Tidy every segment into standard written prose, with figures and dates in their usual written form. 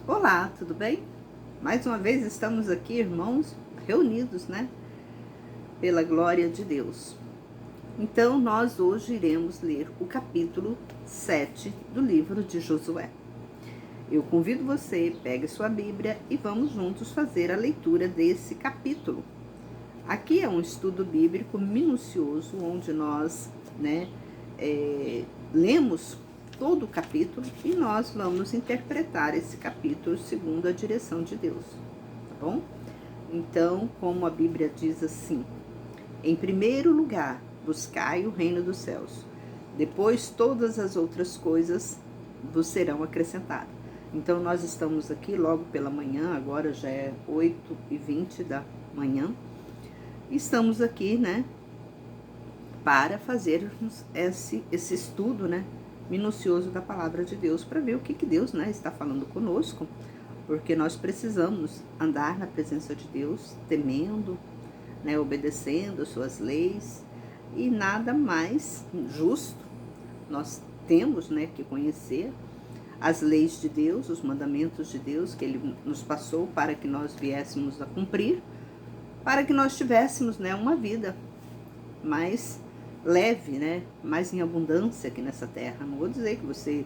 Olá, tudo bem? Mais uma vez estamos aqui, irmãos, reunidos, né? Pela glória de Deus. Então, nós hoje iremos ler o capítulo 7 do livro de Josué. Eu convido você, pegue sua Bíblia e vamos juntos fazer a leitura desse capítulo. Aqui é um estudo bíblico minucioso, onde nós, lemos todo o capítulo e nós vamos interpretar esse capítulo segundo a direção de Deus, tá bom? Então, como a Bíblia diz assim: em primeiro lugar, buscai o reino dos céus, depois todas as outras coisas vos serão acrescentadas. Então, nós estamos aqui logo pela manhã, agora já é 8h20 da manhã, estamos aqui, para fazermos esse estudo, minucioso da palavra de Deus, para ver o que Deus, está falando conosco, porque nós precisamos andar na presença de Deus, temendo, obedecendo as suas leis, e nada mais justo. Nós temos, que conhecer as leis de Deus, os mandamentos de Deus que Ele nos passou para que nós viéssemos a cumprir, para que nós tivéssemos, uma vida mais leve, mais em abundância aqui nessa terra. Não vou dizer que você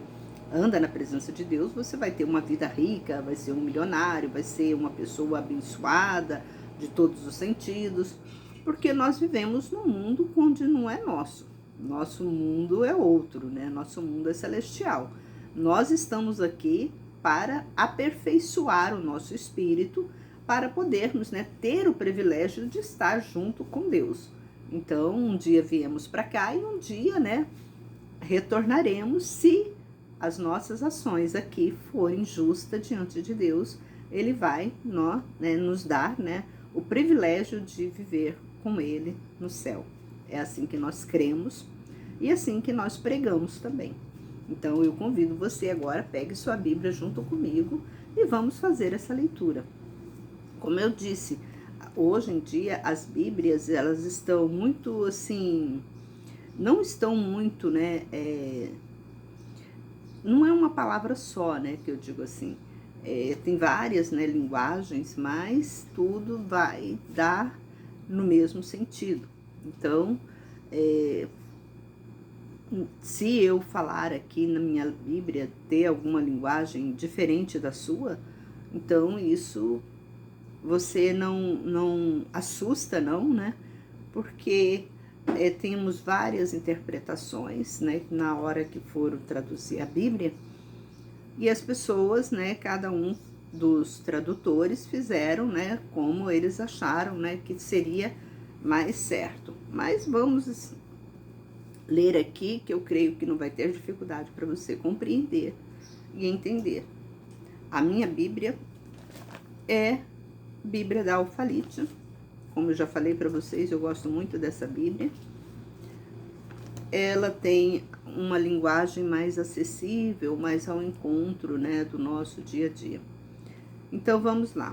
anda na presença de Deus, você vai ter uma vida rica, vai ser um milionário, vai ser uma pessoa abençoada de todos os sentidos, porque nós vivemos num mundo onde não é nosso. Nosso mundo é outro, Nosso mundo é celestial. Nós estamos aqui para aperfeiçoar o nosso espírito, para podermos, ter o privilégio de estar junto com Deus. Então, um dia viemos para cá e um dia, retornaremos. Se as nossas ações aqui forem justas diante de Deus, Ele vai nos dar, o privilégio de viver com Ele no céu. É assim que nós cremos e assim que nós pregamos também. Então, eu convido você agora, pegue sua Bíblia junto comigo e vamos fazer essa leitura. Como eu disse, hoje em dia as Bíblias, elas estão muito assim, não estão muito, não é uma palavra só, que eu digo assim, tem várias, linguagens, mas tudo vai dar no mesmo sentido. Então, se eu falar aqui na minha Bíblia ter alguma linguagem diferente da sua, então isso você não assusta, não, porque temos várias interpretações, na hora que for traduzir a Bíblia, e as pessoas, cada um dos tradutores fizeram, como eles acharam, que seria mais certo. Mas vamos ler aqui, que eu creio que não vai ter dificuldade para você compreender e entender. A minha Bíblia é Bíblia da Alfalite. Como eu já falei para vocês, eu gosto muito dessa Bíblia. Ela tem uma linguagem mais acessível, mais ao encontro, do nosso dia a dia. Então, vamos lá.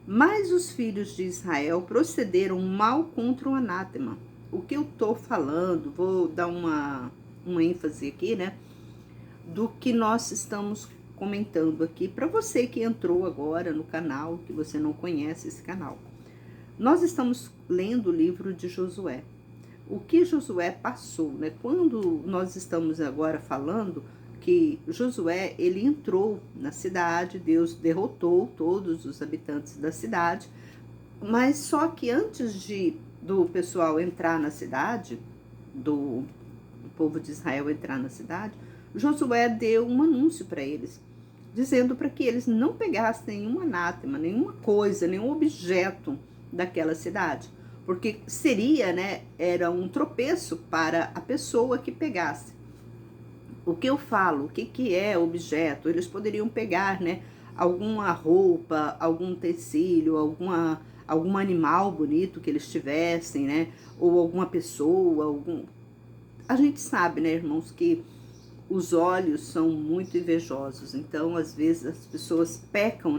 Mas os filhos de Israel procederam mal contra o anátema. O que eu estou falando, vou dar uma ênfase aqui, do que nós estamos comentando aqui, para você que entrou agora no canal, que você não conhece esse canal. Nós estamos lendo o livro de Josué. O que Josué passou, Quando nós estamos agora falando que Josué, ele entrou na cidade, Deus derrotou todos os habitantes da cidade, mas só que antes do pessoal entrar na cidade, do povo de Israel entrar na cidade, Josué deu um anúncio para eles, dizendo para que eles não pegassem nenhum anátema, nenhuma coisa, nenhum objeto daquela cidade, porque seria, era um tropeço para a pessoa que pegasse. O que eu falo, o que é objeto? Eles poderiam pegar, alguma roupa, algum tecido, algum animal bonito que eles tivessem, ou alguma pessoa, A gente sabe, irmãos, que os olhos são muito invejosos, então às vezes as pessoas pecam,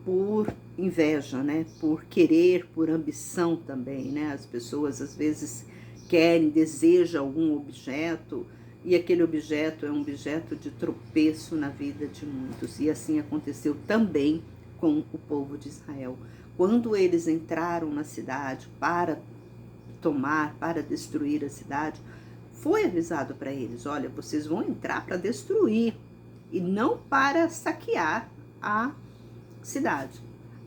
por inveja, por querer, por ambição também, As pessoas às vezes querem, desejam algum objeto e aquele objeto é um objeto de tropeço na vida de muitos. E assim aconteceu também com o povo de Israel. Quando eles entraram na cidade para tomar, para destruir a cidade, foi avisado para eles: olha, vocês vão entrar para destruir e não para saquear a cidade.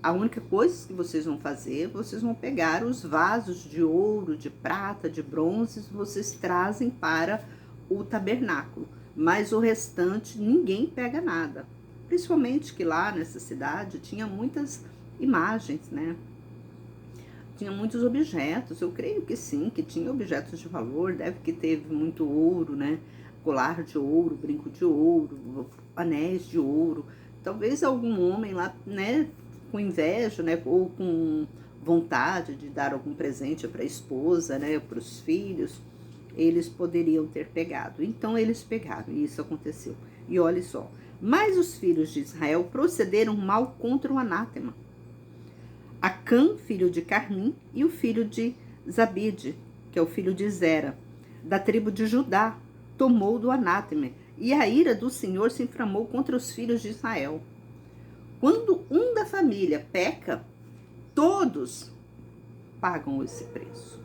A única coisa que vocês vão fazer, vocês vão pegar os vasos de ouro, de prata, de bronze, vocês trazem para o tabernáculo, mas o restante ninguém pega nada. Principalmente que lá nessa cidade tinha muitas imagens, né? Tinha muitos objetos, eu creio que sim, que tinha objetos de valor, deve que teve muito ouro, né? Colar de ouro, brinco de ouro, anéis de ouro. Talvez algum homem lá, né, com inveja, né, ou com vontade de dar algum presente para a esposa, né, para os filhos, eles poderiam ter pegado. Então eles pegaram e isso aconteceu. E olha só, mas os filhos de Israel procederam mal contra o anátema. Acã, filho de Carmim, e o filho de Zabide, que é o filho de Zera, da tribo de Judá, tomou do anátema, e a ira do Senhor se inflamou contra os filhos de Israel. Quando um da família peca, todos pagam esse preço.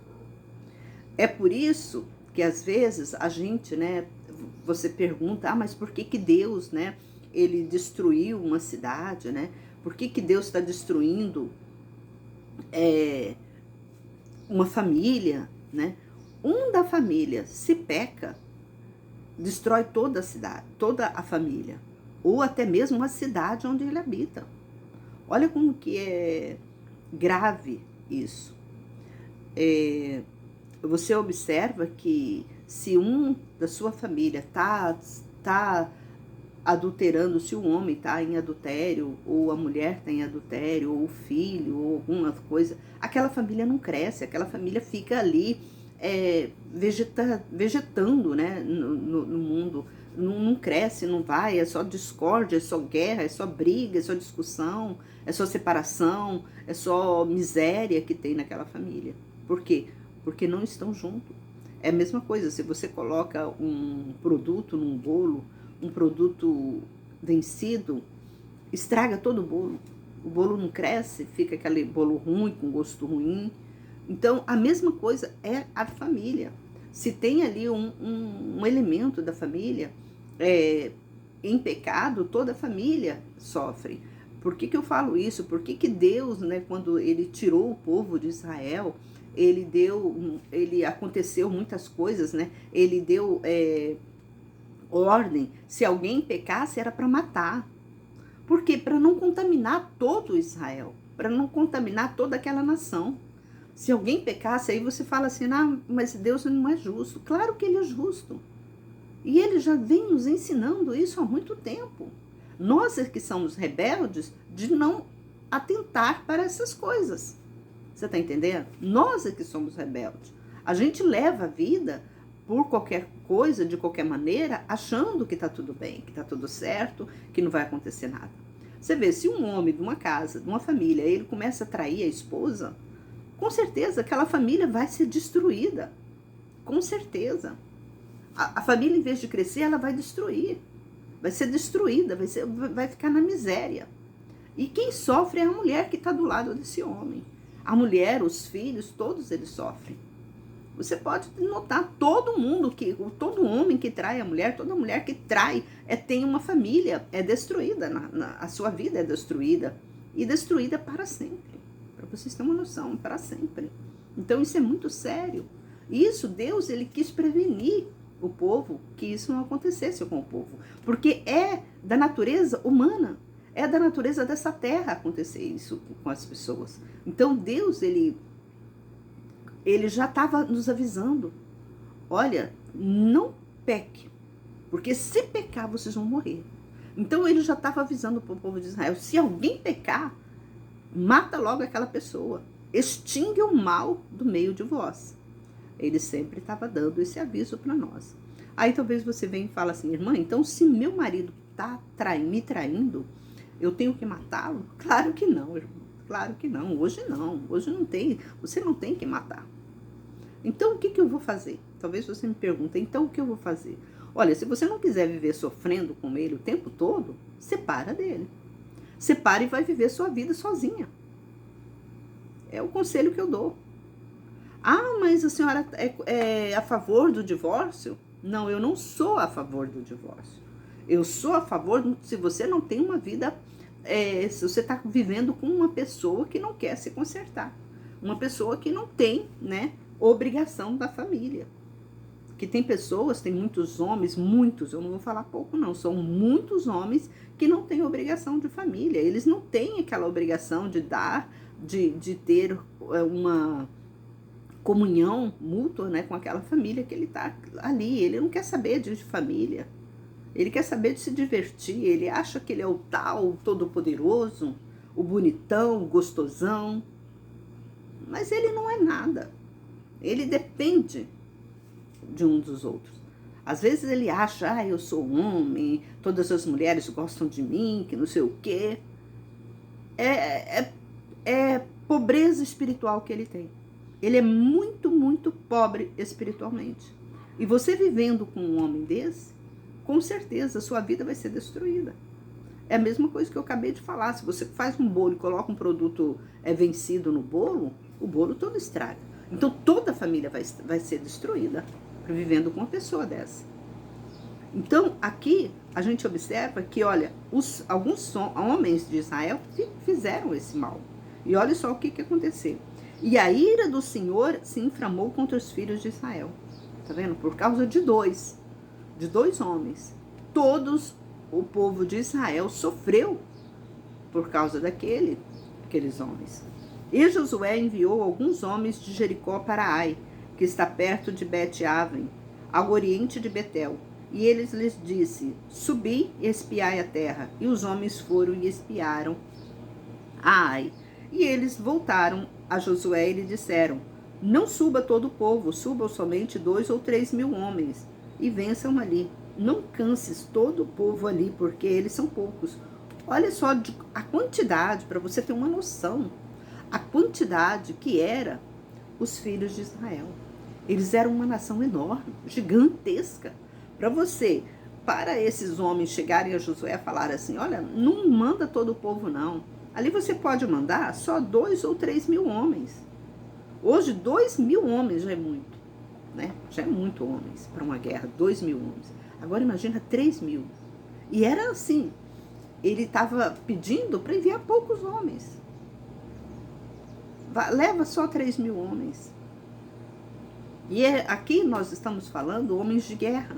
É por isso que às vezes a gente, né, você pergunta, mas por que Deus, né, ele destruiu uma cidade, né? Por que Deus está destruindo uma família, né? Um da família se peca, destrói toda a cidade, toda a família, ou até mesmo a cidade onde ele habita. Olha como que é grave isso. Você observa que se um da sua família tá adulterando, se o homem está em adultério, ou a mulher está em adultério, ou o filho, ou alguma coisa, aquela família não cresce, aquela família fica ali vegetando, né, no mundo, não cresce, não vai, é só discórdia, é só guerra, é só briga, é só discussão, é só separação, é só miséria que tem naquela família. Por quê? Porque não estão juntos. É a mesma coisa, se você coloca um produto num bolo, um produto vencido, estraga todo o bolo. O bolo não cresce, fica aquele bolo ruim, com gosto ruim. Então, a mesma coisa é a família. Se tem ali um elemento da família em pecado, toda a família sofre. Por que eu falo isso? Por que Deus, né, quando ele tirou o povo de Israel, ele aconteceu muitas coisas, né? Ele deu ordem, se alguém pecasse era para matar. Por quê? Para não contaminar todo Israel, para não contaminar toda aquela nação. Se alguém pecasse, aí você fala assim, mas Deus não é justo. Claro que ele é justo. E ele já vem nos ensinando isso há muito tempo. Nós é que somos rebeldes de não atentar para essas coisas. Você está entendendo? Nós é que somos rebeldes. A gente leva a vida por qualquer coisa, de qualquer maneira, achando que está tudo bem, que está tudo certo, que não vai acontecer nada. Você vê, se um homem de uma casa, de uma família, ele começa a trair a esposa, com certeza aquela família vai ser destruída. Com certeza. A família, em vez de crescer, ela vai destruir. Vai ser destruída, vai ficar na miséria. E quem sofre é a mulher que está do lado desse homem. A mulher, os filhos, todos eles sofrem. Você pode notar, todo homem que trai a mulher, toda mulher que trai, tem uma família, é destruída, a sua vida é destruída, e destruída para sempre. Para vocês terem uma noção, para sempre. Então isso é muito sério. E isso, Deus, ele quis prevenir o povo, que isso não acontecesse com o povo. Porque é da natureza humana, é da natureza dessa terra acontecer isso com as pessoas. Então Deus, ele já estava nos avisando, olha, não peque, porque se pecar vocês vão morrer. Então ele já estava avisando para o povo de Israel, se alguém pecar, mata logo aquela pessoa, extingue o mal do meio de vós. Ele sempre estava dando esse aviso para nós. Aí talvez você venha e fala assim, irmã, então se meu marido está me traindo, eu tenho que matá-lo? Claro que não, irmão. Claro que não. Hoje não tem. Você não tem que matar. Então o que eu vou fazer? Talvez você me pergunte, então o que eu vou fazer? Olha, se você não quiser viver sofrendo com ele o tempo todo, separa dele. Separa e vai viver sua vida sozinha. É o conselho que eu dou. Ah, mas a senhora é a favor do divórcio? Não, eu não sou a favor do divórcio. Eu sou a favor se você não tem uma vida, se você está vivendo com uma pessoa que não quer se consertar. Uma pessoa que não tem, né, obrigação da família. Que tem pessoas, tem muitos homens, muitos, eu não vou falar pouco não, são muitos homens que não têm obrigação de família. Eles não têm aquela obrigação de dar, de ter uma comunhão mútua, né, com aquela família que ele está ali. Ele não quer saber de família. Ele quer saber de se divertir. Ele acha que ele é o tal, todo-poderoso, o bonitão, o gostosão. Mas ele não é nada. Ele depende de um dos outros. Às vezes ele acha, eu sou homem, todas as mulheres gostam de mim, que não sei o quê. É pobreza espiritual que ele tem. Ele é muito, muito pobre espiritualmente. E você vivendo com um homem desse, com certeza a sua vida vai ser destruída. É a mesma coisa que eu acabei de falar. Se você faz um bolo e coloca um produto vencido no bolo, o bolo todo estraga. Então toda a família vai ser destruída vivendo com uma pessoa dessa. Então aqui a gente observa que, olha, alguns homens de Israel fizeram esse mal. E olha só o que aconteceu. E a ira do Senhor se inflamou contra os filhos de Israel. Tá vendo? Por causa de dois homens. Todos o povo de Israel sofreu por causa daqueles homens. E Josué enviou alguns homens de Jericó para Ai, que está perto de Bet-Aven, ao oriente de Betel. E eles lhes disse, subi e espiai a terra. E os homens foram e espiaram a Ai. E eles voltaram a Josué e lhe disseram, não suba todo o povo, subam somente 2 ou 3 mil homens, e vençam ali. Não canses todo o povo ali, porque eles são poucos. Olha só a quantidade, para você ter uma noção, a quantidade que era os filhos de Israel. Eles eram uma nação enorme, gigantesca. Para esses homens chegarem a Josué e falar assim, olha, não manda todo o povo não. Ali você pode mandar só 2 ou 3 mil homens. Hoje 2 mil homens já é muito, né? Já é muito homens para uma guerra, 2 mil homens. Agora imagina 3 mil. E era assim, ele estava pedindo para enviar poucos homens. Leva só 3 mil homens. E aqui nós estamos falando homens de guerra.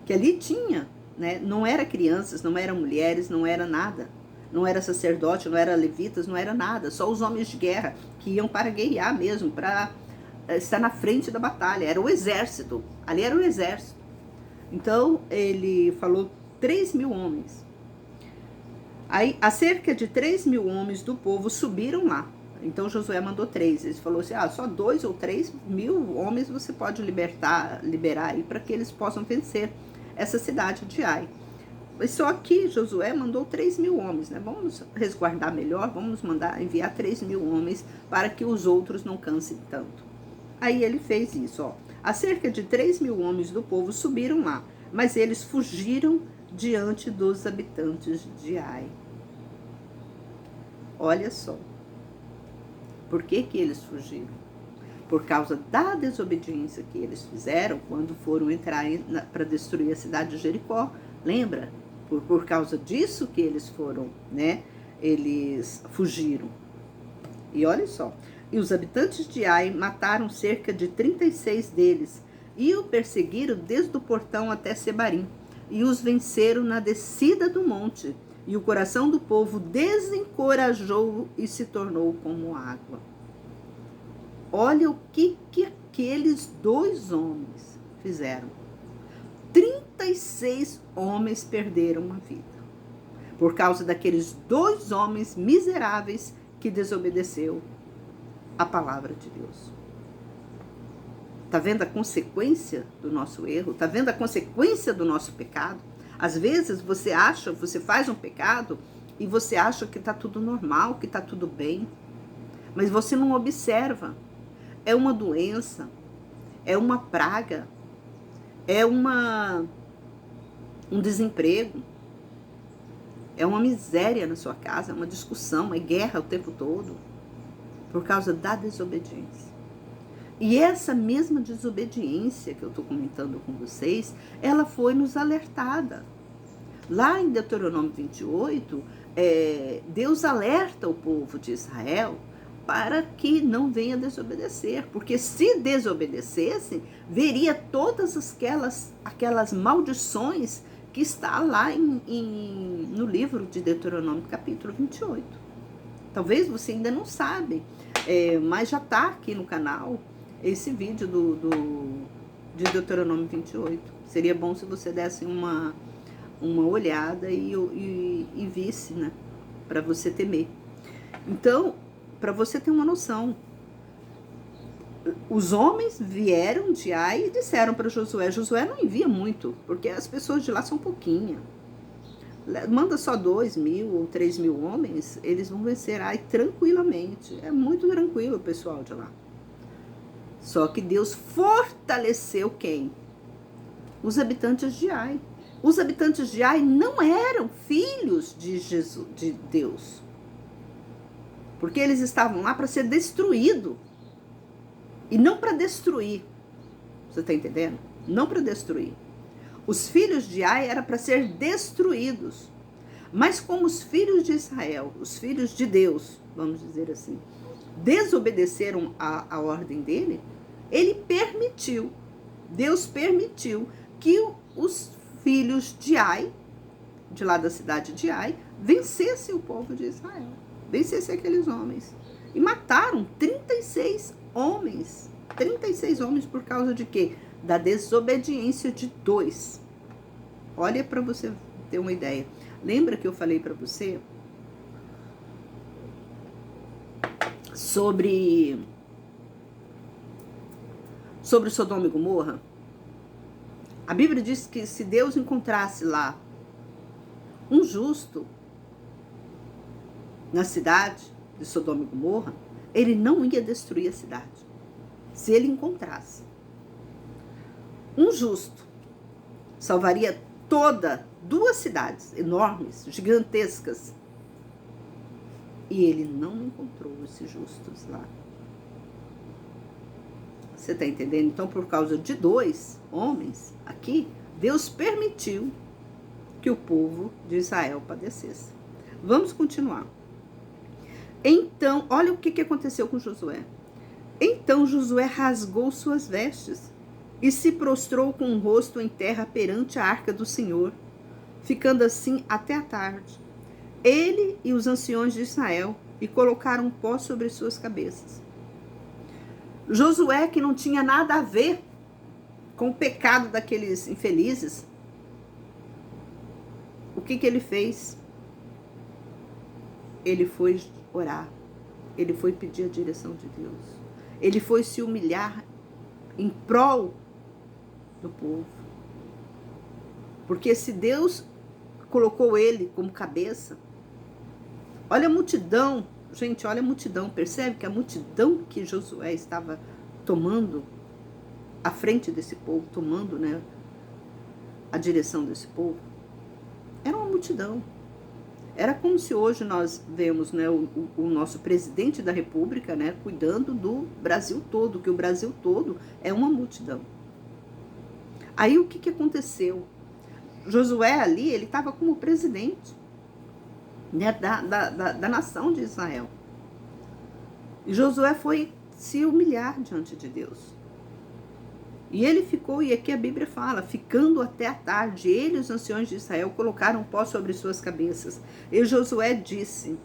Que ali tinha, né? Não era crianças, não eram mulheres, não era nada. Não era sacerdote, não era levitas, não era nada. Só os homens de guerra que iam para guerrear mesmo, para estar na frente da batalha. Era o exército. Ali era o exército. Então, ele falou 3 mil homens. Aí, cerca de 3 mil homens do povo subiram lá. Então, Josué mandou 3. Ele falou assim, só 2 ou 3 mil homens você pode liberar aí para que eles possam vencer essa cidade de Ai. Mas só que Josué mandou 3 mil homens, né? Vamos resguardar melhor, vamos enviar 3 mil homens para que os outros não cansem tanto. Aí ele fez isso, cerca de 3 mil homens do povo subiram lá, mas eles fugiram diante dos habitantes de Ai. Olha só. Por que eles fugiram? Por causa da desobediência que eles fizeram quando foram entrar para destruir a cidade de Jericó. Lembra? Por causa disso que eles foram, né? Eles fugiram. E olha só. E os habitantes de Ai mataram cerca de 36 deles e o perseguiram desde o portão até Sebarim. E os venceram na descida do monte. E o coração do povo desencorajou e se tornou como água. Olha o que aqueles 2 homens fizeram. 36 homens perderam a vida. Por causa daqueles 2 homens miseráveis que desobedeceu a palavra de Deus. Tá vendo a consequência do nosso erro? Tá vendo a consequência do nosso pecado? Às vezes você faz um pecado e você acha que tá tudo normal, que tá tudo bem. Mas você não observa. É uma doença, é uma praga é um desemprego, é uma miséria na sua casa, é uma discussão, é guerra o tempo todo, por causa da desobediência. E essa mesma desobediência que eu estou comentando com vocês, ela foi nos alertada. Lá em Deuteronômio 28, Deus alerta o povo de Israel para que não venha desobedecer, porque se desobedecessem, veria todas aquelas maldições que está lá no livro de Deuteronômio, capítulo 28. Talvez você ainda não sabe, mas já está aqui no canal esse vídeo de Deuteronômio 28. Seria bom se você desse uma olhada e visse, né? Para você temer. Então, para você ter uma noção, os homens vieram de Ai e disseram para Josué. Josué não envia muito, porque as pessoas de lá são pouquinhas. Manda só 2.000 ou 3.000 homens, eles vão vencer Ai tranquilamente. É muito tranquilo o pessoal de lá. Só que Deus fortaleceu quem? Os habitantes de Ai. Os habitantes de Ai não eram filhos de Deus. Porque eles estavam lá para ser destruído. E não para destruir. Você está entendendo? Não para destruir. Os filhos de Ai eram para ser destruídos. Mas como os filhos de Israel, os filhos de Deus, vamos dizer assim, desobedeceram a ordem dele, ele permitiu, Deus permitiu que os filhos de Ai, de lá da cidade de Ai, vencessem o povo de Israel. Vencessem aqueles homens. E mataram 36 homens. 36 homens por causa de quê? Da desobediência de 2. Olha para você ter uma ideia. Lembra que eu falei para você sobre Sodoma e Gomorra? A Bíblia diz que se Deus encontrasse lá um justo na cidade de Sodoma e Gomorra, ele não ia destruir a cidade. Se ele encontrasse um justo, salvaria duas cidades enormes, gigantescas. E ele não encontrou esses justos lá. Você está entendendo? Então, por causa de 2 homens aqui, Deus permitiu que o povo de Israel padecesse. Vamos continuar. Então, olha o que aconteceu com Josué. Então Josué rasgou suas vestes e se prostrou com o rosto em terra perante a arca do Senhor, ficando assim até a tarde. Ele e os anciões de Israel, e colocaram pó sobre suas cabeças. Josué, que não tinha nada a ver com o pecado daqueles infelizes, o que ele fez? Ele foi orar, ele foi pedir a direção de Deus, ele foi se humilhar em prol do povo. Porque se Deus colocou ele como cabeça, olha a multidão, gente, olha a multidão, percebe que a multidão que Josué estava tomando à frente desse povo, tomando, né, a direção desse povo, era uma multidão. Era como se hoje nós vemos, né, o nosso presidente da República, né, cuidando do Brasil todo, que o Brasil todo é uma multidão. Aí o que aconteceu? Josué ali, ele estava como presidente, né, da nação de Israel. E Josué foi se humilhar diante de Deus. E ele ficou, e aqui a Bíblia fala, ficando até a tarde, ele e os anciões de Israel colocaram pó sobre suas cabeças. E Josué disse: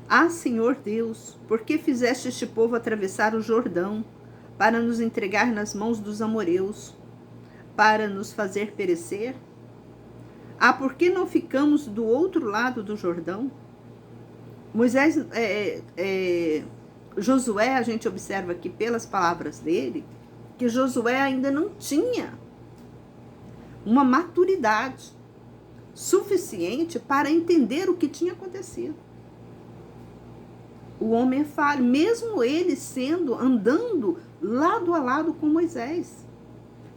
Ah, Senhor Deus, por que fizeste este povo atravessar o Jordão, para nos entregar nas mãos dos amorreus, para nos fazer perecer? Ah, por que não ficamos do outro lado do Jordão? Josué, a gente observa aqui pelas palavras dele, que Josué ainda não tinha uma maturidade suficiente para entender o que tinha acontecido. O homem é falho, mesmo ele andando lado a lado com Moisés.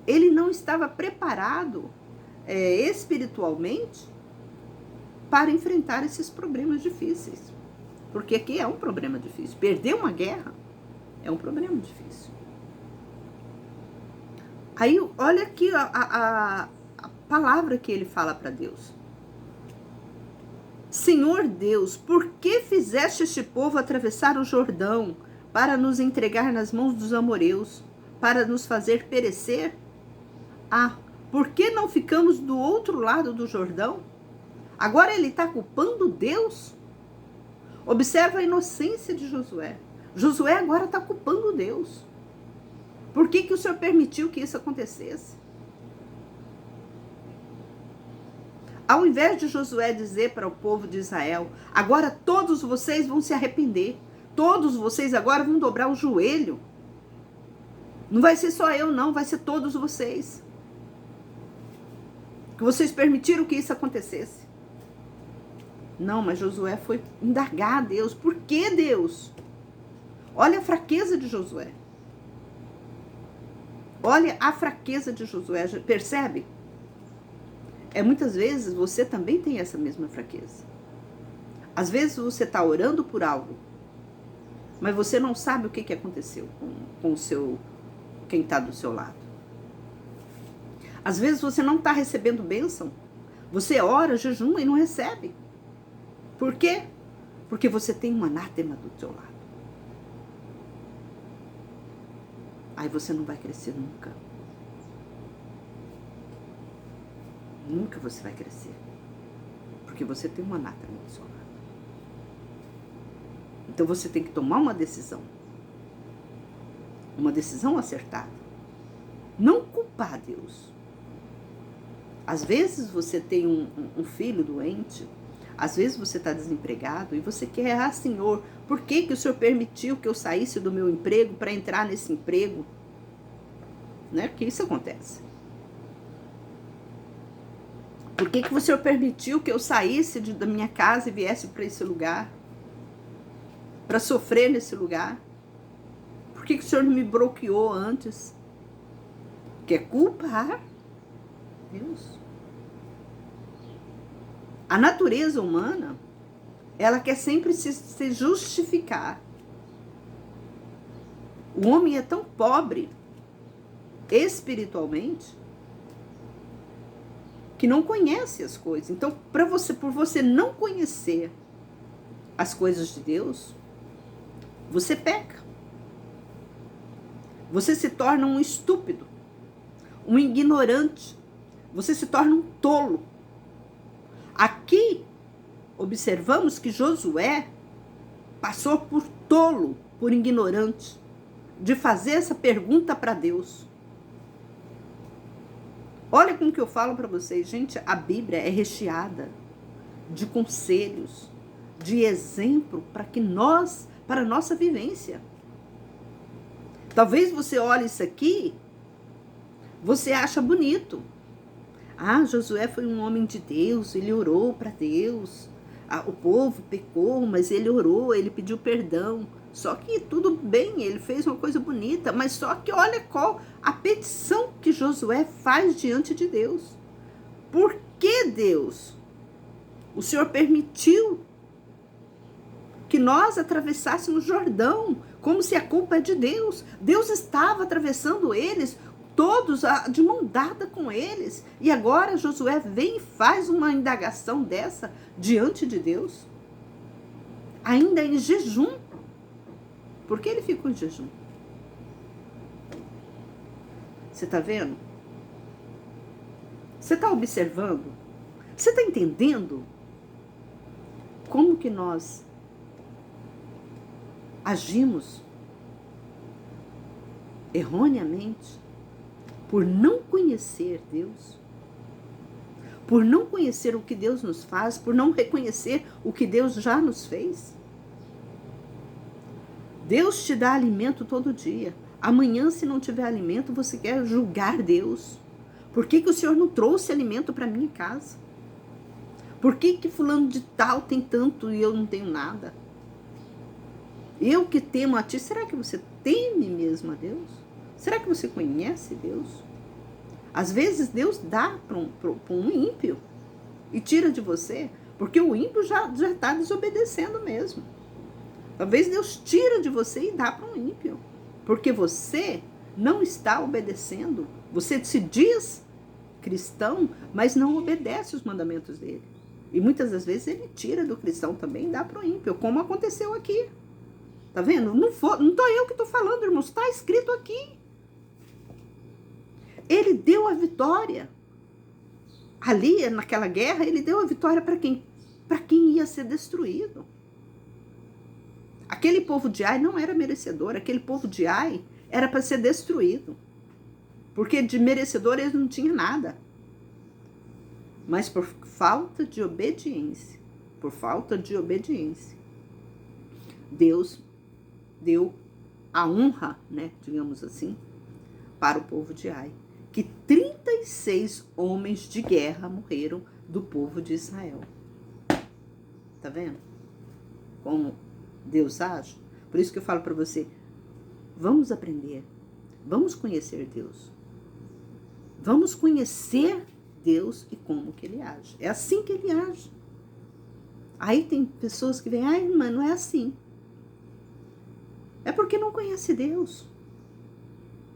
ele não estava preparado espiritualmente para enfrentar esses problemas difíceis. Porque aqui é um problema difícil. Perder uma guerra é um problema difícil. Aí, olha aqui a palavra que ele fala para Deus. Senhor Deus, por que fizeste este povo atravessar o Jordão para nos entregar nas mãos dos amoreus, para nos fazer perecer? Ah, por que não ficamos do outro lado do Jordão? Agora ele está culpando Deus? Observa a inocência de Josué. Josué agora está culpando Deus. Por que o Senhor permitiu que isso acontecesse? Ao invés de Josué dizer para o povo de Israel, agora todos vocês vão se arrepender, todos vocês agora vão dobrar o joelho. Não vai ser só eu não, vai ser todos vocês. Que vocês permitiram que isso acontecesse. Não, mas Josué foi indagar a Deus. Por que Deus? Olha a fraqueza de Josué. Olha a fraqueza de Josué, percebe? Muitas vezes você também tem essa mesma fraqueza. Às vezes você está orando por algo, mas você não sabe o que aconteceu com quem está do seu lado. Às vezes você não está recebendo bênção. Você ora, jejuma e não recebe. Por quê? Porque você tem um anátema do seu lado. Aí você não vai crescer nunca. Nunca você vai crescer. Porque você tem um anátema do seu lado. Então você tem que tomar uma decisão. Uma decisão acertada. Não culpar Deus. Às vezes você tem um filho doente. Às vezes você está desempregado e você quer, Senhor, por que o Senhor permitiu que eu saísse do meu emprego para entrar nesse emprego? Né? Que isso acontece. Por que o Senhor permitiu que eu saísse da minha casa e viesse para esse lugar? Para sofrer nesse lugar? Por que o Senhor não me bloqueou antes? Quer culpar Deus? A natureza humana, ela quer sempre se justificar. O homem é tão pobre espiritualmente que não conhece as coisas. Então, por você não conhecer as coisas de Deus, você peca. Você se torna um estúpido, um ignorante. Você se torna um tolo. Aqui, observamos que Josué passou por tolo, por ignorante, de fazer essa pergunta para Deus. Olha como que eu falo para vocês, gente, a Bíblia é recheada de conselhos, de exemplo para a nossa vivência. Talvez você olhe isso aqui, você acha bonito. Ah, Josué foi um homem de Deus, ele orou para Deus. O povo pecou, mas ele orou, ele pediu perdão. Só que tudo bem, ele fez uma coisa bonita, mas só que olha qual a petição que Josué faz diante de Deus. Por que Deus? O Senhor permitiu que nós atravessássemos o Jordão, como se a culpa é de Deus. Deus estava atravessando eles, todos de mão dada com eles. E agora Josué vem e faz uma indagação dessa diante de Deus. Ainda em jejum. Por que ele ficou em jejum? Você está vendo? Você está observando? Você está entendendo como que nós agimos erroneamente por não conhecer Deus, por não conhecer o que Deus nos faz, por não reconhecer o que Deus já nos fez? Deus te dá alimento todo dia. Amanhã, se não tiver alimento, você quer julgar Deus. Por que o Senhor não trouxe alimento para minha casa? Por que fulano de tal tem tanto e eu não tenho nada? Eu que temo a ti, será que você teme mesmo a Deus? Será que você conhece Deus? Às vezes Deus dá para um ímpio e tira de você, porque o ímpio já está desobedecendo mesmo. Talvez Deus tira de você e dá para um ímpio, porque você não está obedecendo. Você se diz cristão, mas não obedece os mandamentos dele. E muitas das vezes ele tira do cristão também e dá para o ímpio, como aconteceu aqui. Tá vendo? Não tô eu que estou falando, irmãos, está escrito aqui. Ele deu a vitória. Ali, naquela guerra, ele deu a vitória para quem? Para quem ia ser destruído. Aquele povo de Ai não era merecedor, aquele povo de Ai era para ser destruído. Porque de merecedor eles não tinham nada. Mas por falta de obediência, Deus deu a honra, né, digamos assim, para o povo de Ai. Que 36 homens de guerra morreram do povo de Israel. Tá vendo? Como Deus age? Por isso que eu falo para você, vamos aprender, vamos conhecer Deus. Vamos conhecer Deus e como que ele age. É assim que ele age. Aí tem pessoas que vêm, ai, irmã, não é assim. É porque não conhece Deus.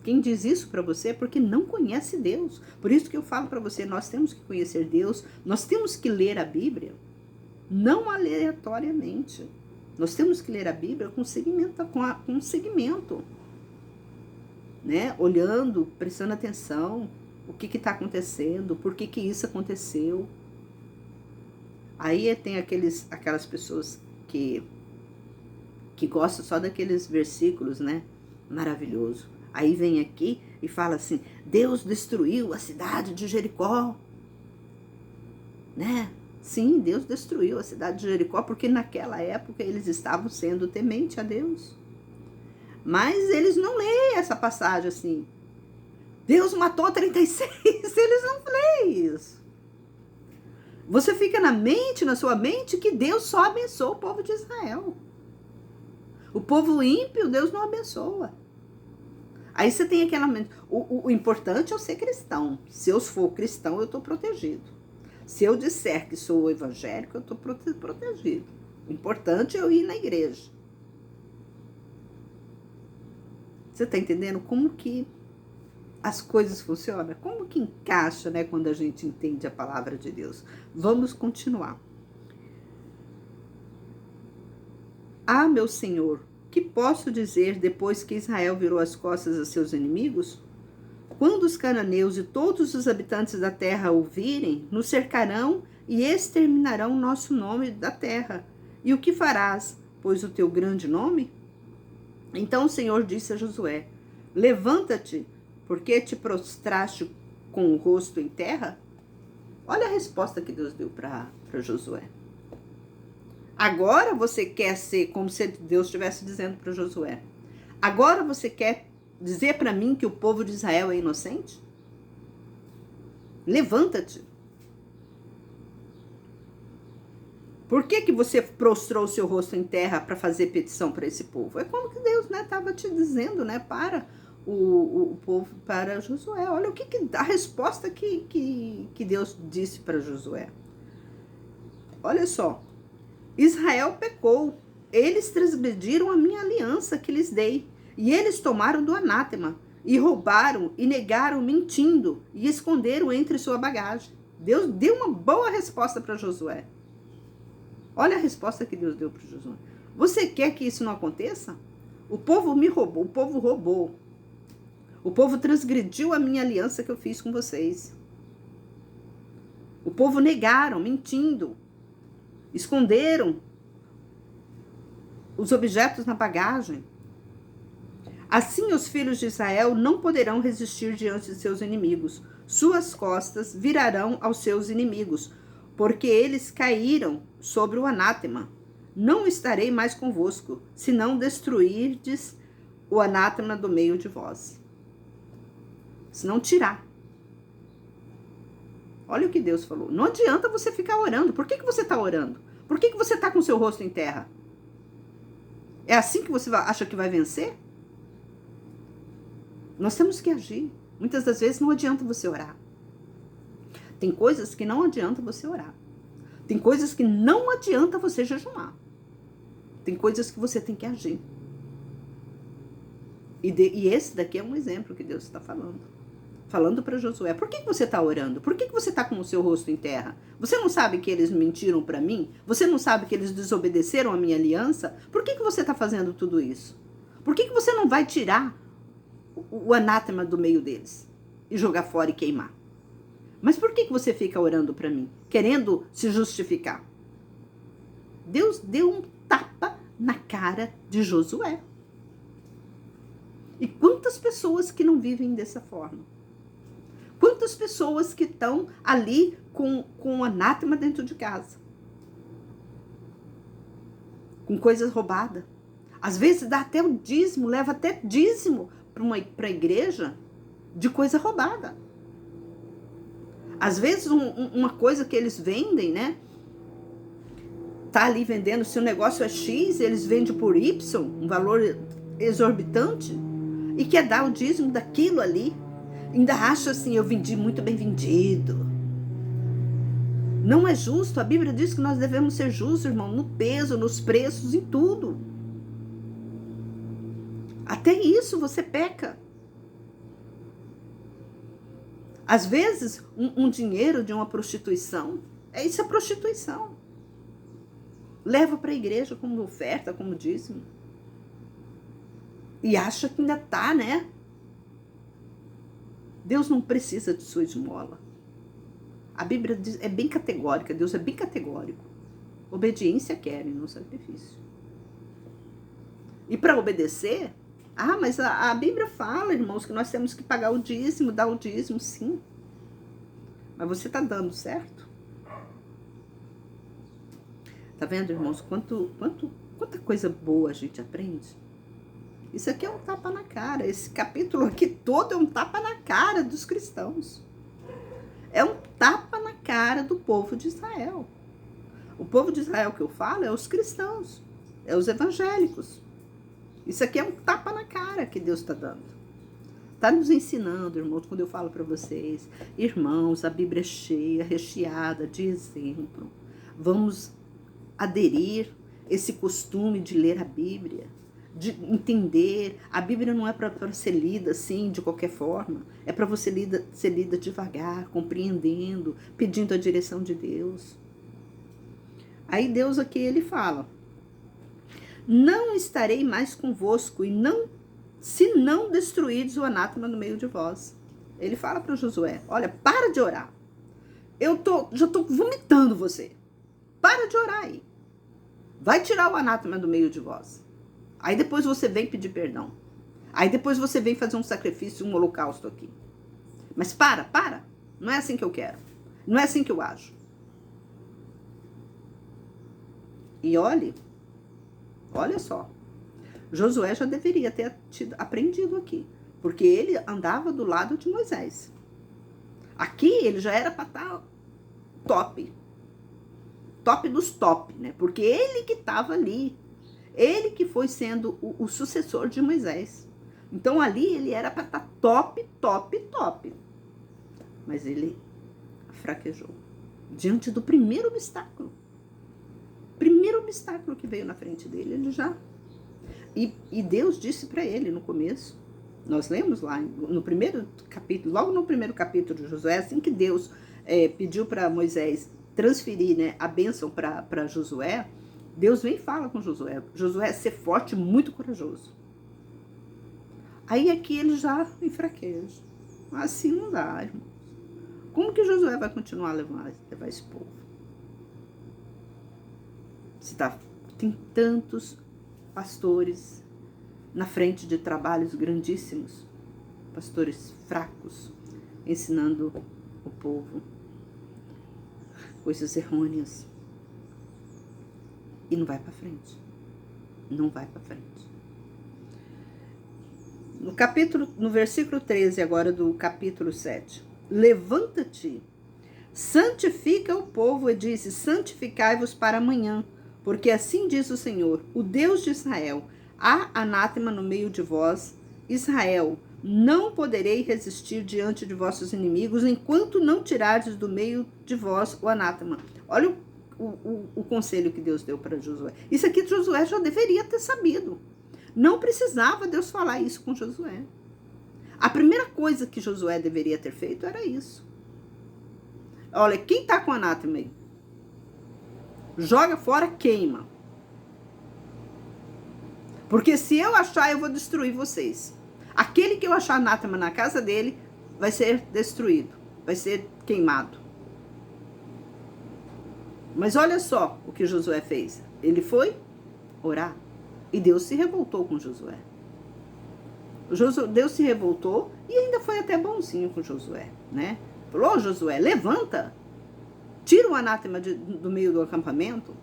Quem diz isso para você é porque não conhece Deus. Por isso que eu falo para você, nós temos que conhecer Deus, nós temos que ler a Bíblia, não aleatoriamente. Nós temos que ler a Bíblia com segmento, né? Olhando, prestando atenção, o que está acontecendo, por que isso aconteceu. Aí tem aquelas pessoas que gostam só daqueles versículos, né? Maravilhoso. Aí vem aqui e fala assim, Deus destruiu a cidade de Jericó, né? Sim, Deus destruiu a cidade de Jericó, porque naquela época eles estavam sendo tementes a Deus. Mas eles não leem essa passagem assim. Deus matou 36, eles não leem isso. Você fica na sua mente, que Deus só abençoa o povo de Israel. O povo ímpio, Deus não abençoa. Aí você tem aquela mente, o importante é eu ser cristão. Se eu for cristão, eu estou protegido. Se eu disser que sou evangélico, eu estou protegido. O importante é eu ir na igreja. Você está entendendo como que as coisas funcionam? Como que encaixa, né, quando a gente entende a palavra de Deus? Vamos continuar. Ah, meu Senhor, que posso dizer depois que Israel virou as costas a seus inimigos? Quando os cananeus e todos os habitantes da terra ouvirem, nos cercarão e exterminarão nosso nome da terra. E o que farás, pois o teu grande nome? Então o Senhor disse a Josué, levanta-te, porque te prostraste com o rosto em terra? Olha a resposta que Deus deu para Josué. Agora você quer ser, como se Deus estivesse dizendo para Josué, agora você quer dizer para mim que o povo de Israel é inocente? Levanta-te. Por que você prostrou o seu rosto em terra para fazer petição para esse povo? É como que Deus estava te dizendo, né, para o povo, para Josué. Olha a resposta que Deus disse para Josué. Olha só. Israel pecou. Eles transgrediram a minha aliança que lhes dei. E eles tomaram do anátema, e roubaram, e negaram, mentindo, e esconderam entre sua bagagem. Deus deu uma boa resposta para Josué. Olha a resposta que Deus deu para Josué. Você quer que isso não aconteça? O povo me roubou, o povo roubou. O povo transgrediu a minha aliança que eu fiz com vocês. O povo negaram, mentindo, esconderam os objetos na bagagem. Assim os filhos de Israel não poderão resistir diante de seus inimigos. Suas costas virarão aos seus inimigos, porque eles caíram sobre o anátema. Não estarei mais convosco, se não destruirdes o anátema do meio de vós. Se não tirar. Olha o que Deus falou. Não adianta você ficar orando. Por que você está orando? Por que você está com o seu rosto em terra? É assim que você acha que vai vencer? Nós temos que agir. Muitas das vezes não adianta você orar. Tem coisas que não adianta você orar. Tem coisas que não adianta você jejuar. Tem coisas que você tem que agir. E esse daqui é um exemplo que Deus está falando. Falando para Josué, por que você está orando? Por que você está com o seu rosto em terra? Você não sabe que eles mentiram para mim? Você não sabe que eles desobedeceram a minha aliança? Por que você está fazendo tudo isso? Por que você não vai tirar o anátema do meio deles e jogar fora e queimar? Mas por que você fica orando para mim? Querendo se justificar? Deus deu um tapa na cara de Josué. E quantas pessoas que não vivem dessa forma? Quantas pessoas que estão ali com o anátema dentro de casa? Com coisas roubadas. Às vezes dá até o dízimo, leva até dízimo para a igreja de coisa roubada. Às vezes uma coisa que eles vendem, né? Tá ali vendendo, se o negócio é X, eles vendem por Y, um valor exorbitante, e quer dar o dízimo daquilo ali. Ainda acha assim, eu vendi muito bem vendido. Não é justo. A Bíblia diz que nós devemos ser justos, irmão, no peso, nos preços, em tudo. Até isso você peca. Às vezes, um dinheiro de uma prostituição, isso é prostituição. Leva para a igreja como oferta, como dízimo. E acha que ainda está, né? Deus não precisa de sua esmola. A Bíblia é bem categórica, Deus é bem categórico. Obediência quer, não sacrifício. E para obedecer, mas a Bíblia fala, irmãos, que nós temos que pagar o dízimo, dar o dízimo, sim. Mas você está dando certo? Tá vendo, irmãos, quanta coisa boa a gente aprende? Isso aqui é um tapa na cara. Esse capítulo aqui todo é um tapa na cara dos cristãos. É um tapa na cara do povo de Israel. O povo de Israel que eu falo é os cristãos, é os evangélicos. Isso aqui é um tapa na cara que Deus está dando. Está nos ensinando, irmãos, quando eu falo para vocês, irmãos, a Bíblia é cheia, recheada de exemplo. Vamos aderir esse costume de ler a Bíblia, de entender. A Bíblia não é para ser lida assim, de qualquer forma. É para você ser lida devagar, compreendendo, pedindo a direção de Deus. Aí Deus aqui, ele fala, não estarei mais convosco, se não destruídes o anátema no meio de vós. Ele fala para Josué, olha, para de orar. Já estou vomitando você. Para de orar aí. Vai tirar o anátema do meio de vós. Aí depois você vem pedir perdão. Aí depois você vem fazer um sacrifício, um holocausto aqui. Mas para. Não é assim que eu quero. Não é assim que eu ajo. E olha só. Josué já deveria ter aprendido aqui. Porque ele andava do lado de Moisés. Aqui ele já era para estar top. Top dos top, né? Porque ele que estava ali. Ele que foi sendo o sucessor de Moisés. Então ali ele era para estar top. Mas ele fraquejou. Diante do primeiro obstáculo. Primeiro obstáculo que veio na frente dele, ele já... E Deus disse para ele no começo, nós lemos lá no primeiro capítulo, logo no primeiro capítulo de Josué, assim que Deus pediu para Moisés transferir, né, a bênção para Josué, Deus vem e fala com Josué. Josué, ser forte e muito corajoso. Aí aqui ele já enfraquece. Assim não dá, irmão. Como que Josué vai continuar a levar esse povo? Tem tantos pastores na frente de trabalhos grandíssimos. Pastores fracos, ensinando o povo coisas errôneas. E não vai para frente. Não vai para frente. No versículo 13 agora do capítulo 7. Levanta-te, santifica o povo e diz, santificai-vos para amanhã, porque assim diz o Senhor, o Deus de Israel, há anátema no meio de vós, Israel, não poderei resistir diante de vossos inimigos, enquanto não tirardes do meio de vós o anátema. Olha o conselho que Deus deu para Josué. Isso aqui Josué já deveria ter sabido. Não precisava Deus falar isso com Josué. A primeira coisa que Josué deveria ter feito era isso. Olha, quem está com anátema aí? Joga fora, queima. Porque se eu achar, eu vou destruir vocês. Aquele que eu achar anátema na casa dele vai ser destruído, vai ser queimado. Mas olha só o que Josué fez. Ele foi orar e Deus se revoltou com Josué. Deus se revoltou e ainda foi até bonzinho com Josué, né? Falou, Josué, levanta, tira o anátema do meio do acampamento,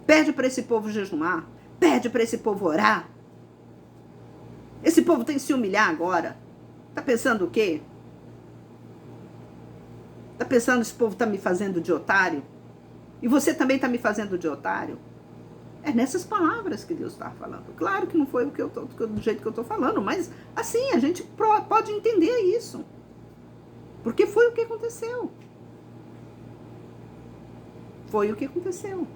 pede para esse povo jejumar, pede para esse povo orar. Esse povo tem que se humilhar agora. Tá pensando o quê? Tá pensando que esse povo tá me fazendo de otário? E você também tá me fazendo de otário? É nessas palavras que Deus está falando. Claro que não foi do jeito que eu tô falando, mas assim, a gente pode entender isso. Porque foi o que aconteceu. Foi o que aconteceu.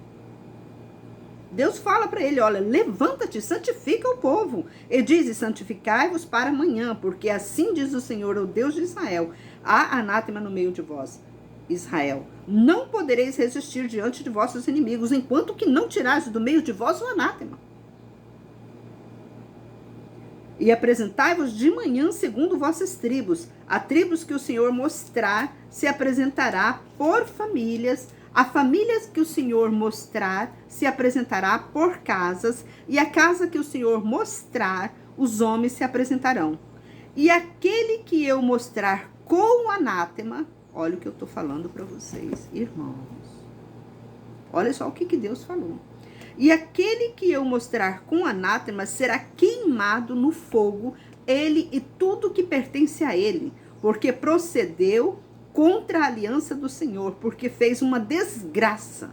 Deus fala para ele, olha, levanta-te, santifica o povo. E diz, santificai-vos para amanhã, porque assim diz o Senhor, o Deus de Israel, há anátema no meio de vós, Israel. Não podereis resistir diante de vossos inimigos, enquanto que não tirares do meio de vós o anátema. E apresentai-vos de manhã segundo vossas tribos. A tribos que o Senhor mostrar se apresentará por famílias. A famílias que o Senhor mostrar se apresentará por casas. E a casa que o Senhor mostrar, os homens se apresentarão. E aquele que eu mostrar com o anátema, olha o que eu estou falando para vocês, irmãos. Olha só o que Deus falou. E aquele que eu mostrar com anátema será queimado no fogo, ele e tudo que pertence a ele, porque procedeu contra a aliança do Senhor, porque fez uma desgraça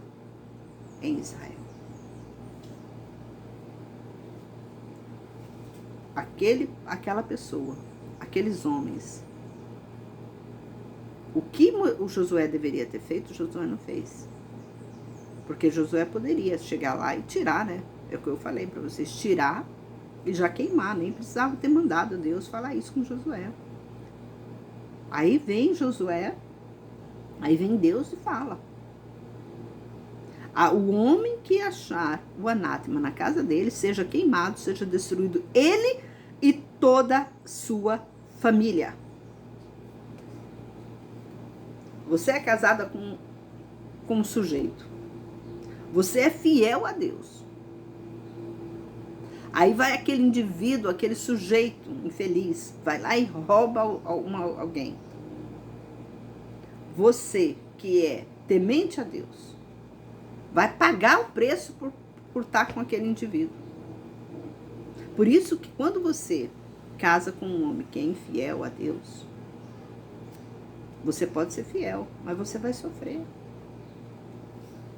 em Israel. Aquela pessoa, aqueles homens. O que o Josué deveria ter feito, Josué não fez. Porque Josué poderia chegar lá e tirar, né? É o que eu falei para vocês, tirar e já queimar. Nem precisava ter mandado Deus falar isso com Josué. Aí vem Josué, aí vem Deus e fala. O homem que achar o anátema na casa dele, seja queimado, seja destruído, ele e toda sua família. Você é casada com um sujeito. Você é fiel a Deus. Aí vai aquele indivíduo, aquele sujeito infeliz, vai lá e rouba alguém. Você, que é temente a Deus, vai pagar o preço por estar com aquele indivíduo. Por isso que quando você casa com um homem que é infiel a Deus, você pode ser fiel, mas você vai sofrer.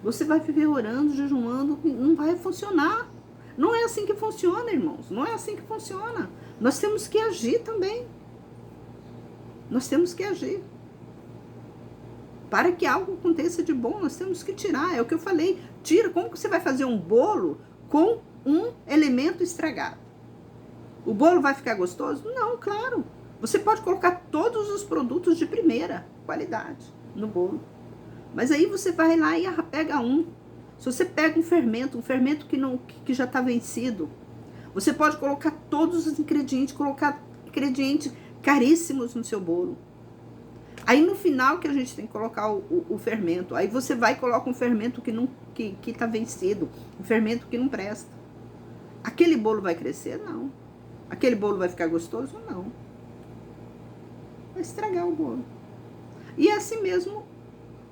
Você vai viver orando, jejuando, não vai funcionar. Não é assim que funciona, irmãos. Não é assim que funciona. Nós temos que agir também. Nós temos que agir. Para que algo aconteça de bom, nós temos que tirar. É o que eu falei. Tira. Como que você vai fazer um bolo com um elemento estragado? O bolo vai ficar gostoso? Não, claro. Você pode colocar todos os produtos de primeira qualidade no bolo. Mas aí você vai lá e pega um. Se você pega um fermento que já está vencido, você pode colocar todos os ingredientes, colocar ingredientes caríssimos no seu bolo. Aí no final que a gente tem que colocar o fermento. Aí você vai e coloca um fermento que está vencido, um fermento que não presta. Aquele bolo vai crescer? Não. Aquele bolo vai ficar gostoso? Não. Vai estragar o bolo. E é assim mesmo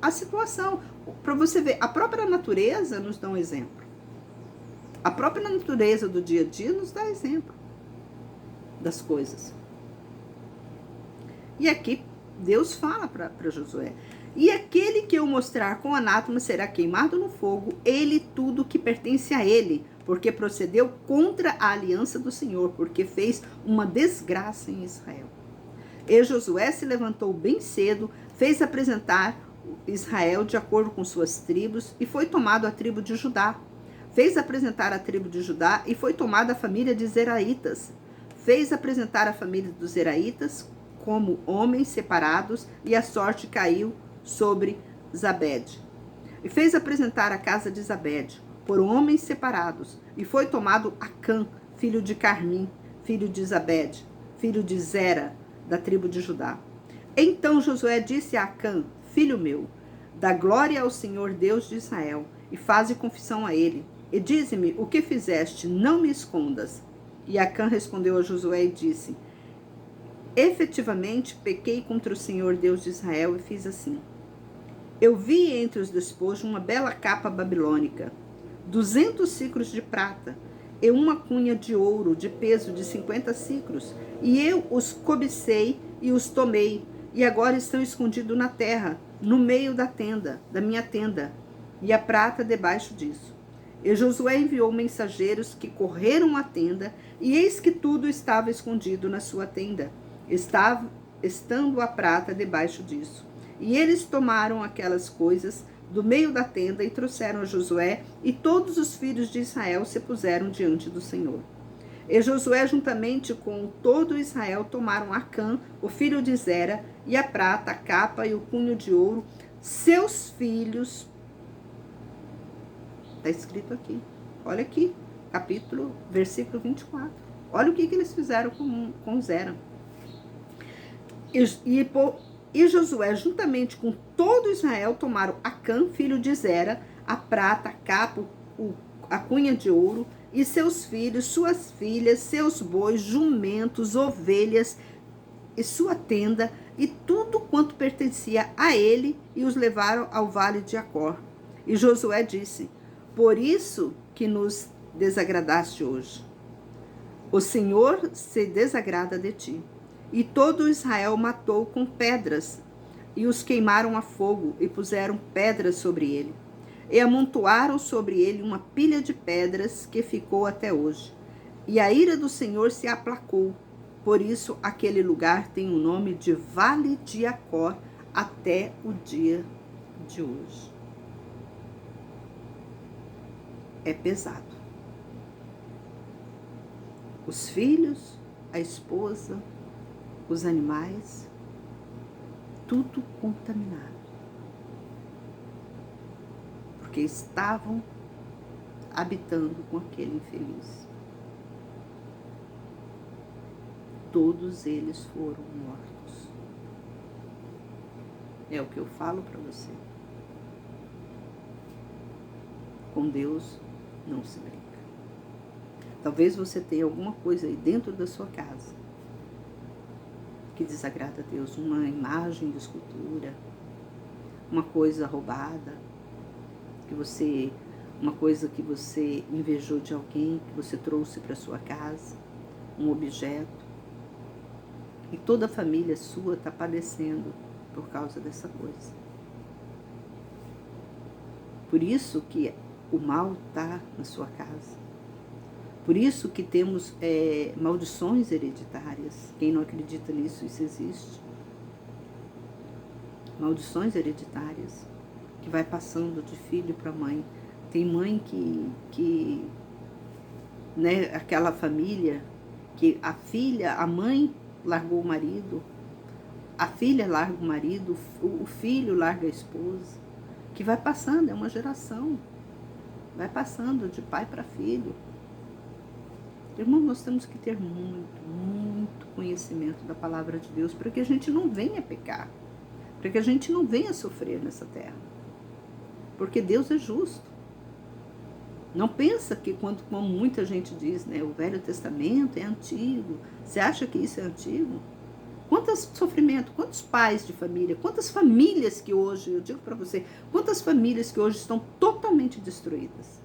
a situação. Para você ver, a própria natureza nos dá um exemplo. A própria natureza do dia a dia nos dá exemplo das coisas. E aqui Deus fala para Josué: e aquele que eu mostrar com anátema será queimado no fogo, ele e tudo que pertence a ele, porque procedeu contra a aliança do Senhor, porque fez uma desgraça em Israel. E Josué se levantou bem cedo, fez apresentar Israel de acordo com suas tribos, e foi tomado a tribo de Judá. Fez apresentar a tribo de Judá, e foi tomada a família de Zeraitas. Fez apresentar a família dos Zeraitas como homens separados, e a sorte caiu sobre Zabed. E fez apresentar a casa de Zabed por homens separados, e foi tomado Acã, filho de Carmim, filho de Zabed, filho de Zera, da tribo de Judá. Então Josué disse a Acã: filho meu, dá glória ao Senhor Deus de Israel, e faze confissão a ele, e dize-me o que fizeste, não me escondas. E Acã respondeu a Josué e disse: efetivamente pequei contra o Senhor Deus de Israel e fiz assim. Eu vi entre os despojos uma bela capa babilônica, 200 siclos de prata, e uma cunha de ouro de peso de 50 siclos, e eu os cobicei e os tomei, e agora estão escondidos na terra, no meio da minha tenda, e a prata debaixo disso. E Josué enviou mensageiros que correram à tenda, e eis que tudo estava escondido na sua tenda, estando a prata debaixo disso. E eles tomaram aquelas coisas do meio da tenda e trouxeram a Josué, e todos os filhos de Israel se puseram diante do Senhor. E Josué, juntamente com todo Israel, tomaram Acã, o filho de Zera, e a prata, a capa e o cunho de ouro, seus filhos. Está escrito aqui. Olha aqui, versículo 24. Olha o que eles fizeram com Zera. E Josué, juntamente com todo Israel, tomaram Acã, filho de Zera, a prata, a capa, a cunha de ouro, e seus filhos, suas filhas, seus bois, jumentos, ovelhas, e sua tenda, e tudo quanto pertencia a ele, e os levaram ao vale de Acor. E Josué disse: por isso que nos desagradaste hoje. O Senhor se desagrada de ti. E todo Israel matou com pedras, e os queimaram a fogo, e puseram pedras sobre ele. E amontoaram sobre ele uma pilha de pedras que ficou até hoje. E a ira do Senhor se aplacou. Por isso, aquele lugar tem o nome de Vale de Acor até o dia de hoje. É pesado. Os filhos, a esposa, os animais, tudo contaminado. Porque estavam habitando com aquele infeliz. Todos eles foram mortos. É o que eu falo para você. Com Deus não se brinca. Talvez você tenha alguma coisa aí dentro da sua casa que desagrada a Deus, uma imagem de escultura, uma coisa roubada, uma coisa que você invejou de alguém, que você trouxe para sua casa, um objeto, e toda a família sua está padecendo por causa dessa coisa. Por isso que o mal está na sua casa. Por isso que temos maldições hereditárias. Quem não acredita nisso, isso existe. Maldições hereditárias que vai passando de filho para mãe. Tem mãe que né, aquela família que a mãe largou o marido, a filha larga o marido, o filho larga a esposa, que vai passando, é uma geração, vai passando de pai para filho. Irmão, nós temos que ter muito conhecimento da palavra de Deus para que a gente não venha pecar, para que a gente não venha sofrer nessa terra, porque Deus é justo. Não pensa que como muita gente diz, né, o Velho Testamento é antigo, você acha que isso é antigo? Quantos sofrimentos, quantos pais de família, quantas famílias que hoje, eu digo para você, quantas famílias que hoje estão totalmente destruídas.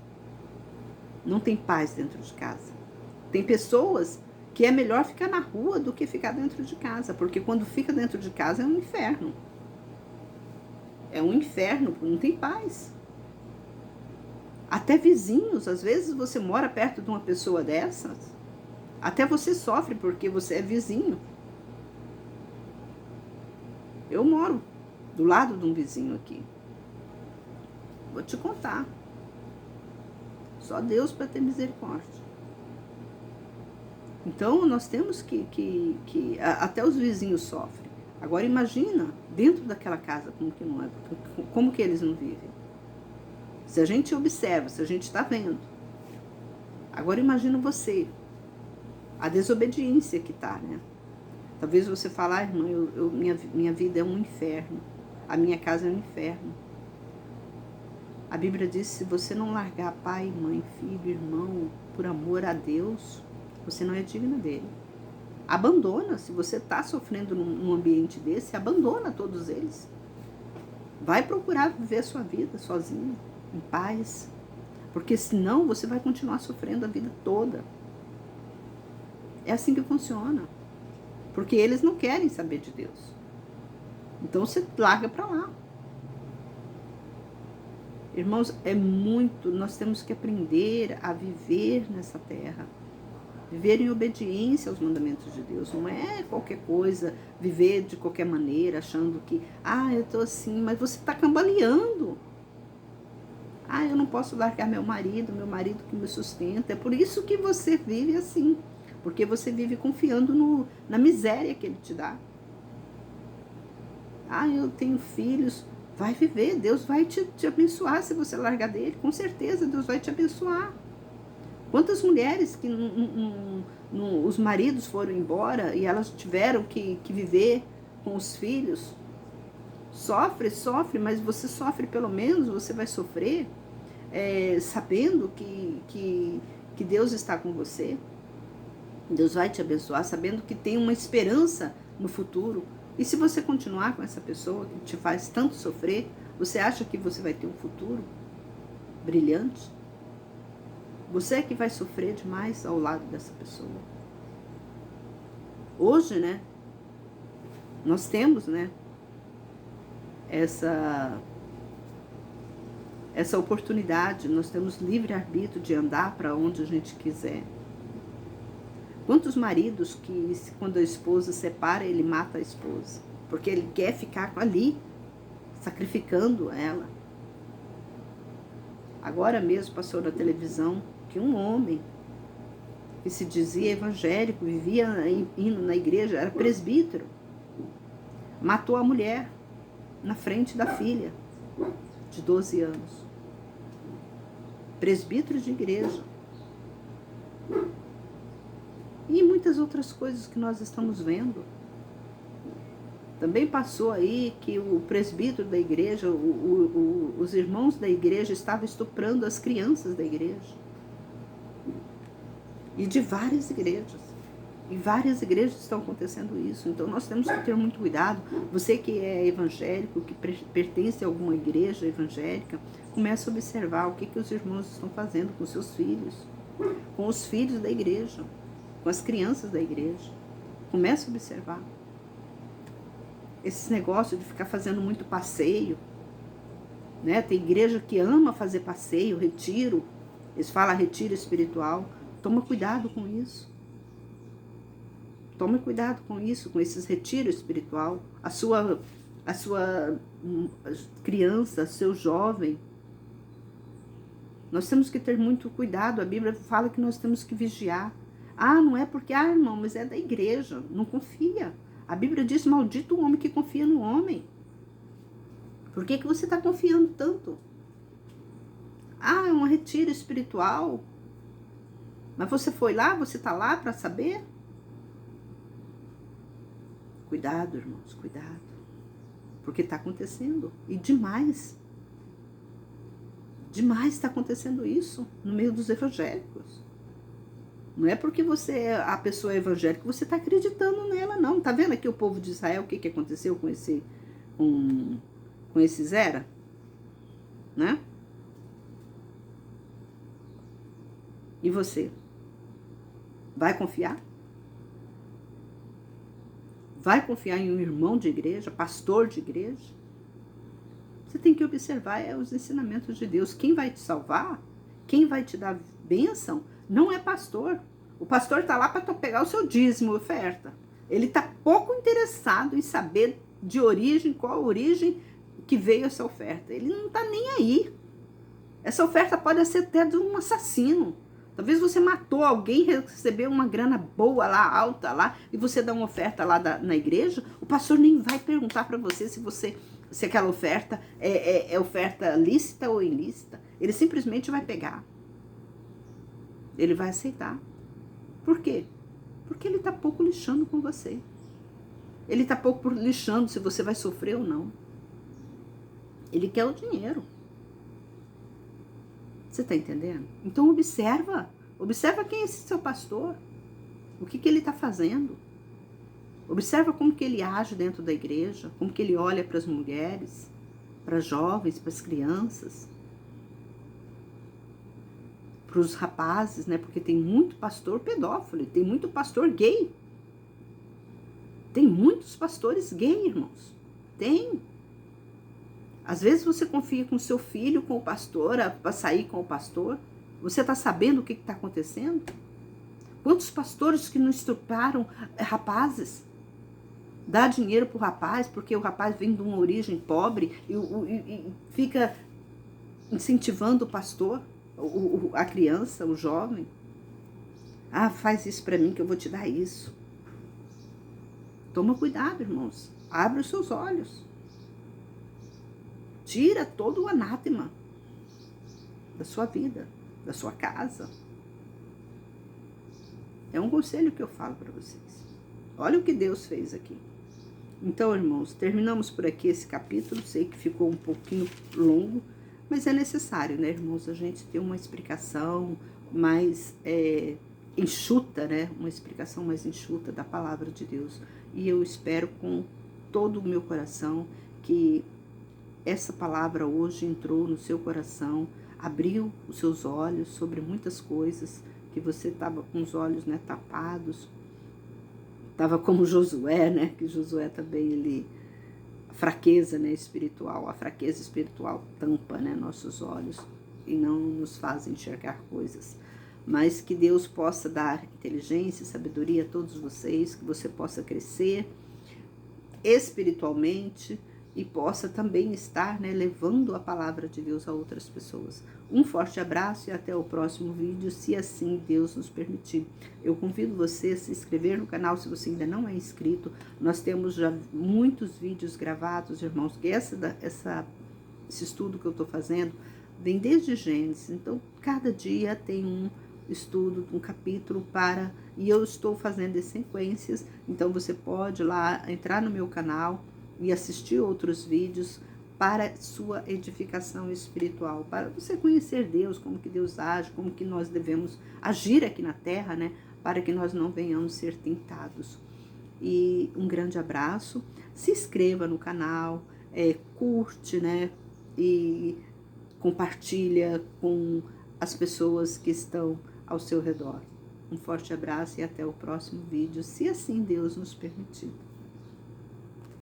Não tem paz dentro de casa. Tem pessoas que é melhor ficar na rua do que ficar dentro de casa, porque quando fica dentro de casa é um inferno. É um inferno, não tem paz. Até vizinhos, às vezes você mora perto de uma pessoa dessas, até você sofre porque você é vizinho. Eu moro do lado de um vizinho aqui. Vou te contar. Só Deus para ter misericórdia. Então, nós temos até os vizinhos sofrem. Agora, imagina, dentro daquela casa, como que eles não vivem. Se a gente observa, se a gente está vendo. Agora, imagina você, a desobediência que está, né? Talvez você fale, irmã, minha vida é um inferno. A minha casa é um inferno. A Bíblia diz, se você não largar pai, mãe, filho, irmão, por amor a Deus, você não é digno dele. Abandona, se você está sofrendo num ambiente desse, abandona todos eles. Vai procurar viver a sua vida sozinho, em paz. Porque senão você vai continuar sofrendo a vida toda. É assim que funciona. Porque eles não querem saber de Deus. Então você larga para lá. Irmãos, nós temos que aprender a viver nessa terra. Viver em obediência aos mandamentos de Deus. Não é qualquer coisa, viver de qualquer maneira, achando que, eu estou assim, mas você está cambaleando. Eu não posso largar meu marido que me sustenta. É por isso que você vive assim. Porque você vive confiando na miséria que ele te dá. Eu tenho filhos. Vai viver, Deus vai te abençoar se você largar dele. Com certeza, Deus vai te abençoar. Quantas mulheres que os maridos foram embora e elas tiveram que viver com os filhos? Sofre, mas você sofre pelo menos, você vai sofrer sabendo que Deus está com você. Deus vai te abençoar, sabendo que tem uma esperança no futuro. E se você continuar com essa pessoa que te faz tanto sofrer, você acha que você vai ter um futuro brilhante? Você é que vai sofrer demais ao lado dessa pessoa. Hoje, né, nós temos, né, essa oportunidade, nós temos livre-arbítrio de andar para onde a gente quiser. Quantos maridos que, quando a esposa separa, ele mata a esposa? Porque ele quer ficar ali, sacrificando ela. Agora mesmo passou na televisão que um homem que se dizia evangélico, vivia indo na igreja, era presbítero, matou a mulher na frente da filha de 12 anos. Presbítero de igreja. E muitas outras coisas que nós estamos vendo. Também passou aí que o presbítero da igreja, os irmãos da igreja estavam estuprando as crianças da igreja. E de várias igrejas. Em várias igrejas estão acontecendo isso. Então nós temos que ter muito cuidado. Você que é evangélico, que pertence a alguma igreja evangélica, comece a observar o que os irmãos estão fazendo com seus filhos, com os filhos da igreja, com as crianças da igreja. Comece a observar. Esse negócio de ficar fazendo muito passeio, né? Tem igreja que ama fazer passeio, retiro. Eles falam retiro espiritual. Toma cuidado com isso. Tome cuidado com isso, com esses retiros espiritual. A sua criança, seu jovem. Nós temos que ter muito cuidado. A Bíblia fala que nós temos que vigiar. Não é porque, irmão, mas é da igreja. Não confia. A Bíblia diz, maldito o homem que confia no homem. Por que você está confiando tanto? É um retiro espiritual. Mas você foi lá, você está lá para saber? Cuidado, irmãos, cuidado. Porque está acontecendo. E demais. Demais está acontecendo isso no meio dos evangélicos. Não é porque você é a pessoa evangélica que você está acreditando nela, não. Está vendo aqui o povo de Israel, o que aconteceu com esse Zera? Né? E você? Vai confiar? Vai confiar em um irmão de igreja, pastor de igreja? Você tem que observar os ensinamentos de Deus. Quem vai te salvar quem vai te dar bênção não é pastor. O pastor está lá para pegar o seu dízimo, oferta. Ele está pouco interessado em saber de origem, qual a origem que veio essa oferta. Ele não está nem aí. Essa oferta pode ser até de um assassino. Talvez você matou alguém, recebeu uma grana boa lá, alta lá, e você dá uma oferta lá na igreja, o pastor nem vai perguntar para você se aquela oferta é oferta lícita ou ilícita. Ele simplesmente vai pegar. Ele vai aceitar. Por quê? Porque ele está pouco lixando com você. Ele está pouco lixando se você vai sofrer ou não. Ele quer o dinheiro. Você está entendendo? Então observa quem é esse seu pastor, o que ele está fazendo. Observa como que ele age dentro da igreja, como que ele olha para as mulheres, para os jovens, para as crianças, para os rapazes, né? Porque tem muito pastor pedófilo, tem muito pastor gay. Tem muitos pastores gay, irmãos. Tem. Às vezes você confia com seu filho, com o pastor, para sair com o pastor. Você está sabendo o que está acontecendo? Quantos pastores que não estupraram rapazes? Dá dinheiro para o rapaz, porque o rapaz vem de uma origem pobre e fica incentivando o pastor, a criança, o jovem. Ah, faz isso para mim que eu vou te dar isso. Toma cuidado, irmãos. Abre os seus olhos. Tira todo o anátema da sua vida, da sua casa. É um conselho que eu falo para vocês. Olha o que Deus fez aqui. Então, irmãos, terminamos por aqui esse capítulo. Sei que ficou um pouquinho longo, mas é necessário, né, irmãos, a gente ter uma explicação mais enxuta, né? Uma explicação mais enxuta da palavra de Deus. E eu espero com todo o meu coração que essa palavra hoje entrou no seu coração, abriu os seus olhos sobre muitas coisas que você estava com os olhos, né, tapados. Estava como Josué, né? Que Josué também, a fraqueza, né, espiritual, a fraqueza espiritual tampa, né, nossos olhos e não nos faz enxergar coisas. Mas que Deus possa dar inteligência e sabedoria a todos vocês, que você possa crescer espiritualmente e possa também estar, né, levando a palavra de Deus a outras pessoas. Um forte abraço e até o próximo vídeo, se assim Deus nos permitir. Eu convido você a se inscrever no canal se você ainda não é inscrito. Nós temos já muitos vídeos gravados, irmãos, que esse estudo que eu estou fazendo vem desde Gênesis. Então, cada dia tem um estudo, um capítulo e eu estou fazendo em sequências. Então, você pode lá entrar no meu canal e assistir outros vídeos para sua edificação espiritual, para você conhecer Deus, como que Deus age, como que nós devemos agir aqui na terra, né, para que nós não venhamos ser tentados. E um grande abraço, se inscreva no canal, curte, né, e compartilha com as pessoas que estão ao seu redor. Um forte abraço e até o próximo vídeo, se assim Deus nos permitir.